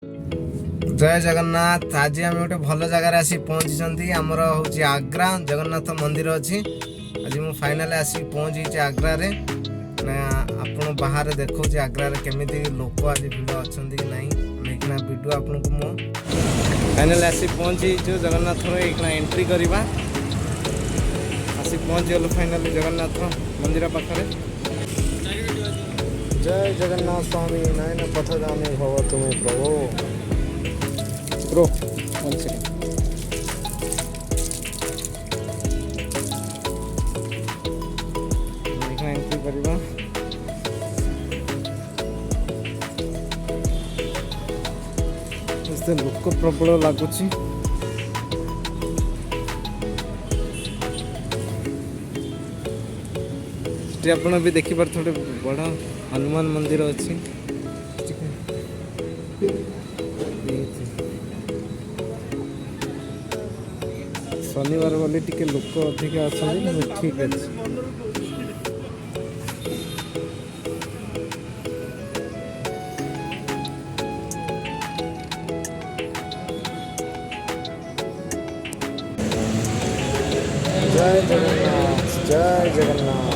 जय जगन्नाथ। आज आम गोटे भल जगार आसी पहुँची आमर हूँ आग्रा जगन्नाथ मंदिर अच्छी। आज मुझे फाइनाल आसिक पहुँची आग्रा रे आपण बाहर देखो आग्रा केमी लोक आज भिड़ अच्छा कि ना वीडियो आपन को मु फाइनाल आसी पहुँची जगन्नाथ एंट्री करवा आसी पहुँची गल फाइनाल जगन्नाथ मंदिर पाखे। जय जगन्नाथ स्वामी नयन पथगामी भव तुम्हें प्रभु। ब्रो 1 सेकंड एंट्री करवा। लोक प्रबल लगुच आप भी देखिपार थोड़े बड़ा हनुमान मंदिर अच्छी। शनिवार बोली टिके लोक अधिक आसते ठीक अच्छे। जय जगन्नाथ जय जगन्नाथ।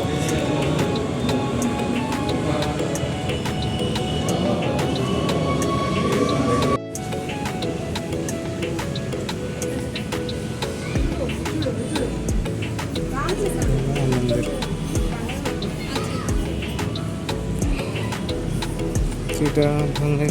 सीटा भंगे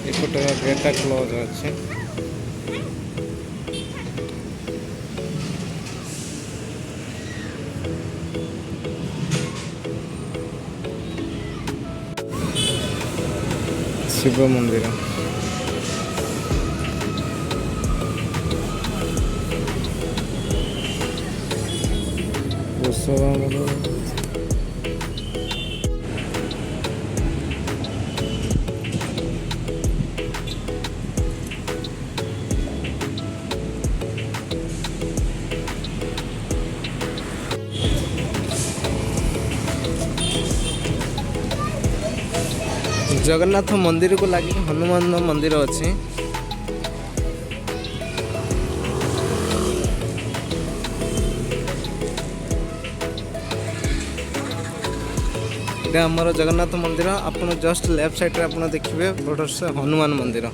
एपटे गेटा क्लोज अच्छे। शिव मंदिर जगन्नाथ मंदिर को लगे हनुमान मंदिर अच्छी। आमर जगन्नाथ मंदिर आप जस्ट लेफ्ट साइड आप देखिए बड़ से हनुमान मंदिर।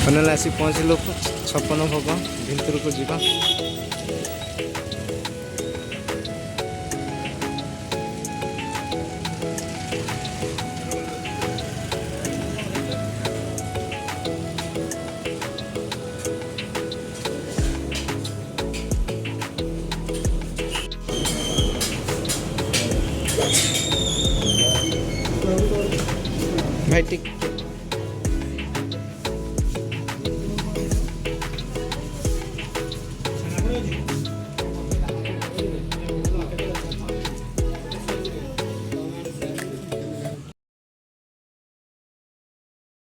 फाइनाल आसी पहुँचल 56 भोग भितर को जीवा। भाई टिक ଅଛି